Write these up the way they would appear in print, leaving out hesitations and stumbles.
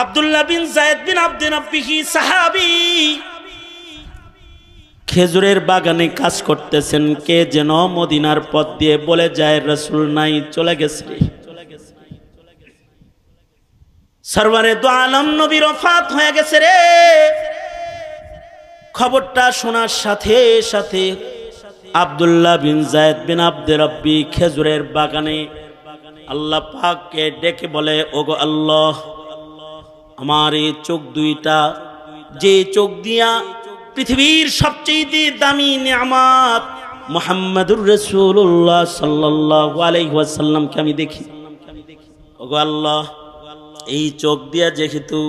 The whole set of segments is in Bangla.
আব্দুল্লাহ বিন যায়েদ বিন আব্দে রাব্বিহি সাহাবী খেজুরের বাগানে কাজ করতেছেন, কে যেন মদিনার পথ দিয়ে বলে যায় রাসূল নাই, চলে গেছে। সরওয়ারে দু আলম নবীর ওফাত হয়ে গেছে রে। খবরটা শোনার সাথে সাথে আব্দুল্লাহ বিন যায়েদ বিন আব্দে রাব্বি খেজুরের বাগানে আল্লাহ পাককে ডেকে বলে, ওগো আল্লাহ, আমার এই চোখ দুইটা, যে চোখ দিয়া পৃথিবীর সবচেয়ে দামি নিয়ামত মুহাম্মাদুর রাসূলুল্লাহ সাল্লাল্লাহু আলাইহি ওয়াসাল্লামকে আমি দেখি, ওগো আল্লাহ, এই চোখ দিয়া যেহেতু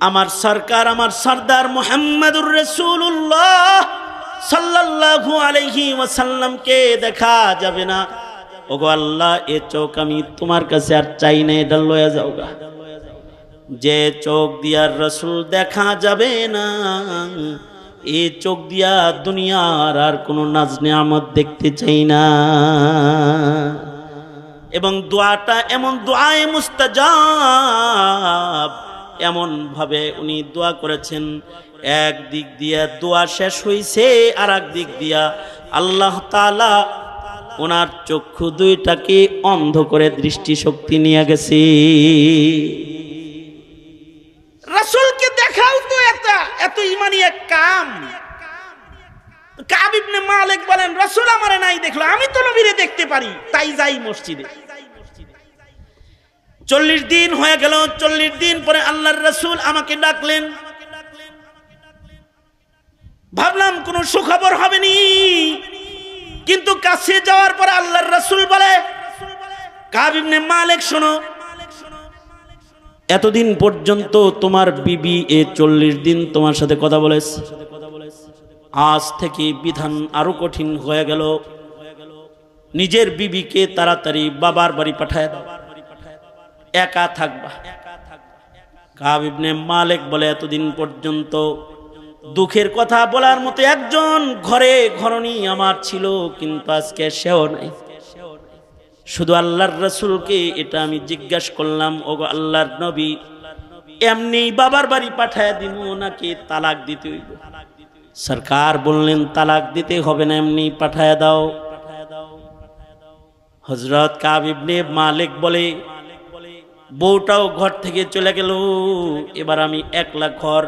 আমার সরকার, আমার সরদার মুহাম্মাদুর রাসূলুল্লাহ সাল্লাল্লাহু আলাইহি ওয়াসাল্লামকে দেখা যাবে না, ওগো আল্লাহ, এ চোখ আমি তোমার কাছে আর চাই না, এটা লয়ে যাওগা। যে চোখ দিয়া রাসূল দেখা যাবে না, এই চোখ দিয়া দুনিয়ার আর কোনো নাজ নিয়ামত দেখতে চাই না। এবং দোয়াটা এমন দোয়ায়ে মুস্তাজাব, এমন ভাবে উনি দোয়া করেছেন, এক দিক দিয়া দোয়া শেষ হইছে, আর এক দিক দিয়া আল্লাহ তাআলা ওনার চক্ষু দুইটাকে অন্ধ করে দৃষ্টিশক্তি নিয়ে গেছে। রাসূলকে দেখাও তো এত ইমানি এক কাম। কাব ইবনে মালিক বলেন, রাসূল আমারে নাই দেখলো, আমি তো নবীরে দেখতে পারি, তাই যাই মসজিদে। 40 দিন হয়ে গেল। 40 দিন পরে আল্লাহর রাসূল আমাকে ডাকলেন। ভাবলাম কোন সুখবর হবে নি, কিন্তু কাছে যাওয়ার পরে আল্লাহর রাসূল বলে, কাব ইবনে মালিক শোনো, এতদিন পর্যন্ত তোমার বিবি এ 40 দিন তোমার সাথে কথা বলেছে, আজ থেকে বিধান আরো কঠিন হয়ে গেল, নিজের বিবিকে তাড়াতাড়ি বাবার বাড়ি পাঠায় দাও, একা থাকবা। কাব ইবনে মালিক বলে, এতদিন পর্যন্ত দুঃখের কথা বলার মতো একজন ঘরে ঘরণী আমার ছিল, কিন্তু আজকে সেও নাই। শুধু আল্লাহর রাসূলকে এটা আমি জিজ্ঞাসা করলাম, ওগো আল্লাহর নবী, এমনি বাবার বাড়ি পাঠায় দিব নাকি তালাক দিতে হইব? সরকার বললেন, তালাক দিতে হবে না, এমনি পাঠায় দাও। হযরত কাব ইবনে মালিক বলে, বউটাও ঘর থেকে চলে গেল, এবার আমি একলা ঘর।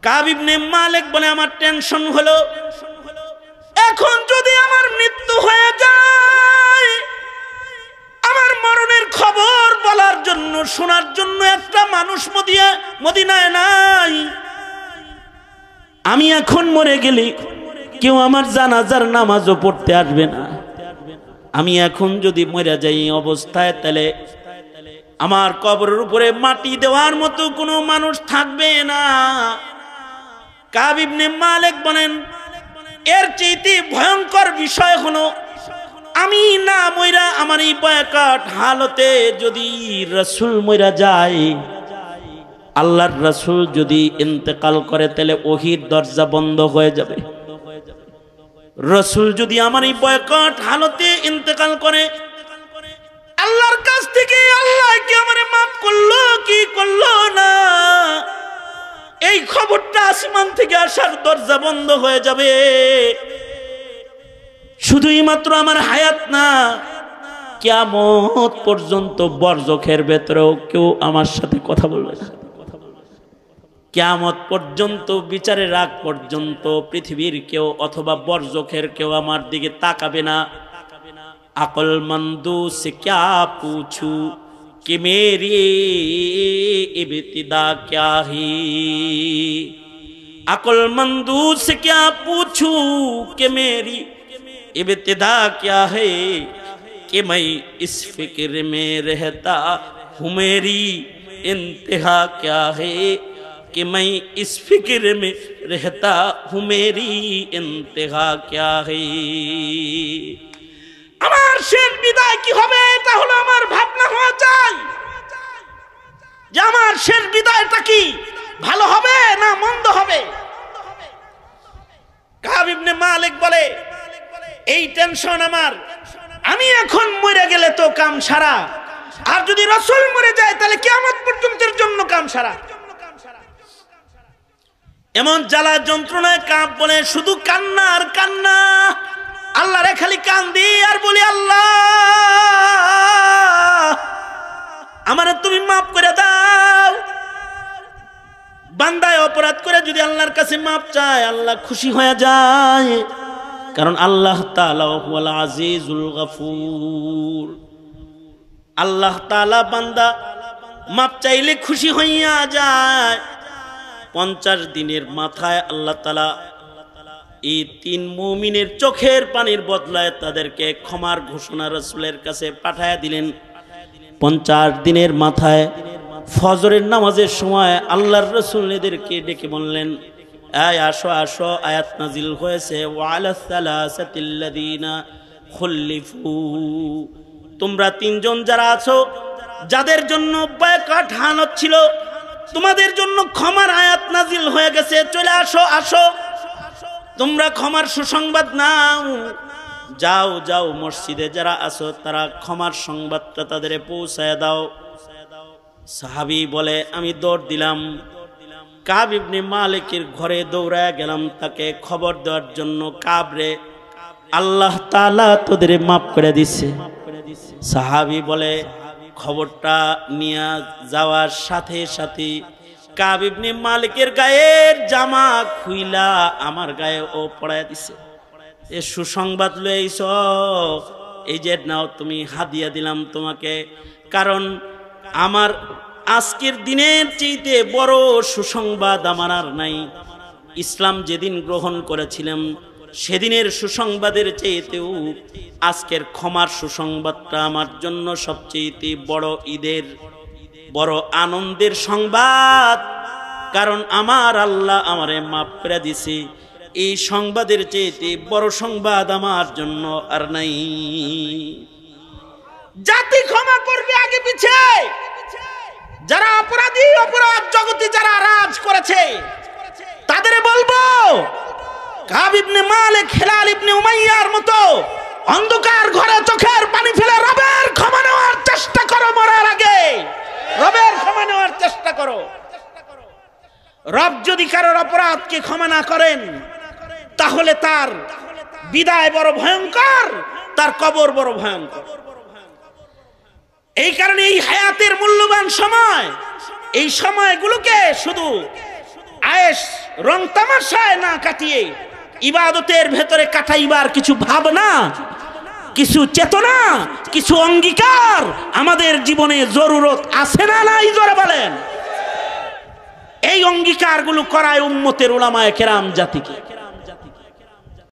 কাব ইবনে মালিক বলে, আমার টেনশন হলো, এখন যদি আমার মৃত্যু হয়ে যায়, আমার মরণের খবর বলার জন্য, শোনার জন্য একটা মানুষ মদিনায় নাই। আমি এখন মরে গেলে কেউ আমার জানাজার নামাজও পড়তে আসবে না। আমি এখন যদি মরে যাই অবস্থায়, তাহলে আমার কবরের উপরে মাটি দেওয়ার মতো কোনো মানুষ থাকবে না। কাব ইবনে মালিক বলেন, এর চাইতে ভয়ঙ্কর বিষয় হলো, আমি না মইরা আমার এই বয়কাট হালতে যদি রাসূল মইরা যায়, আল্লাহর রাসূল যদি ইন্তেকাল করে, তাহলে ওহীর দরজা বন্ধ হয়ে যাবে। রাসূল যদি আমার এই বয়কাট হালতে ইন্তেকাল করে, আল্লাহর কাছ থেকে আল্লাহ কি আমারে মাফ করলো কি করলো না, এই খবরটা আসমান থেকে আসার দরজা বন্ধ হয়ে যাবে। শুধুই মাত্র আমার হায়াত না, কিয়ামত পর্যন্ত বরজখের ভেতরেও কেউ আমার সাথে কথা বলবে না। কিয়ামত পর্যন্ত, বিচারের আগ পর্যন্ত পৃথিবীর কেউ অথবা বরজখের কেউ আমার দিকে তাকাবে না। अक्लमंदू से क्या पूछूं कि मेरी इब्तिदा क्या है, अक्लमंदू से क्या पूछूं कि मेरी इब्तिदा क्या है, कि मैं इस फिक्र में रहता हूँ मेरी इंतहा क्या है, कि मैं इस फिक्र में रहता हूँ मेरी इंतहा क्या है। আমার শেষ বিদায় কি হবে, এটা হলো আমার ভাবনা হওয়া চাই, যে আমার শেষ বিদায়টা কি ভালো হবে না মন্দ হবে। কাব ইবনে মালিক বলে, এই টেনশন আমার, আমি এখন মরে গেলে তো কাম সারা, আর যদি রাসূল মরে যায় তাহলে কিয়ামত পর্যন্তের জন্য সারা। এমন জ্বালা যন্ত্রণায় কাঁপ বলে শুধু কান্না আর কান্না। আল্লাহ রে খালি কান্দি আর বলি, আল্লাহ আমারে তুমি মাফ করে দাও। বান্দায় অপরাধ করে যদি আল্লাহর কাছে মাফ চায়, আল্লাহ খুশি হয়ে যায়, কারণ আল্লাহ তাআলা হুয়াল আজিজুল গফুর। আল্লাহ তাআলা বান্দা মাপ চাইলে খুশি হইয়া যায়। 50 দিনের মাথায় আল্লাহ তাআলা এই 3 মুমিনের চোখের পানির বদলায় তাদেরকে ক্ষমার ঘোষণা রাসূলের কাছে পাঠায়া দিলেন। 50 দিনের মাথায় ফজরের নামাজের সময় আল্লাহর রাসূল এদেরকে ডেকে বললেন, আয় আসো আসো, আয়াত নাজিল হয়েছে ওয়ালাস সালাসাতিল্লাযিনা খুল্লিফু, তোমরা 3 জন যারা আছো যাদের জন্য বয়কট হানত ছিল, তোমাদের জন্য ক্ষমার আয়াত নাজিল হয়ে গেছে, চলে আসো আসো, তোমরা ক্ষমার সুসংবাদ নাও। যাও যাও, মসজিদে যারা আছো তারা ক্ষমার সংবাদটা তাদের পৌঁছায় দাও। সাহাবী বলে, আমি দৌড় দিলাম, কাব ইবনে মালিকের ঘরে দৌড়ায় গেলাম তাকে খবর দেওয়ার জন্য, কাব রে আল্লাহ তাআলা তোদের মাফ করে দিছে। সাহাবী বলে, খবরটা নিয়ে যাওয়ার সাথে সাথে কাব ইবনে মালিকের গায়ের জামা খুইলা আমার গায়ে ও পড়ায় দিছে। এ সুসংবাদ লইছ, এই যে নাও তুমি হাদিয়া দিলাম তোমাকে, কারণ আমার আজকের দিনের চাইতে বড় সুসংবাদ আমার আর নাই। ইসলাম যেদিন গ্রহণ করেছিলাম সেদিনের সুসংবাদের চাইতেও আজকের ক্ষমার সুসংবাদটা আমার জন্য সবচেয়ে বড় ঈদের বড় আনন্দের সংবাদ, কারণ আমার আল্লাহ আমারে মাফ করে দিছে। এই সংবাদের চাইতে বড় সংবাদ আমার জন্য আর নাই। জাতি ক্ষমা করবে আগে পিছে, যারা অপরাধী অপরাধ জগতে যারা রাজ করেছে তাদের বলবো, কাব ইবনে মালিক, হিলাল ইবনে উমাইয়ার মতো অন্ধকার ঘরে চোখের পানি ফেলে রবের ক্ষমা নেওয়ার চেষ্টা করো। মরার আগে রবের ক্ষমা নেওয়ার চেষ্টা করো। রব যদি কারোর অপরাধকে ক্ষমা না করেন তাহলে তার বিদায় বড় ভয়ঙ্কর, তার কবর বড় ভয়ঙ্কর। এই কারণে এই হায়াতের মূল্যবান সময়, এই সময়গুলোকে শুধু আয়েশ রং তামাশায় না কাটিয়ে ইবাদতের ভেতরে কাটাইবার কিছু ভাবনা, কিছু চেতনা, কিছু অঙ্গীকার আমাদের জীবনে জরুরত আছে না নাই? জোরে বলেন। এই অঙ্গীকারগুলো করায় উম্মতের উলামায়ে কেরাম জাতিকে।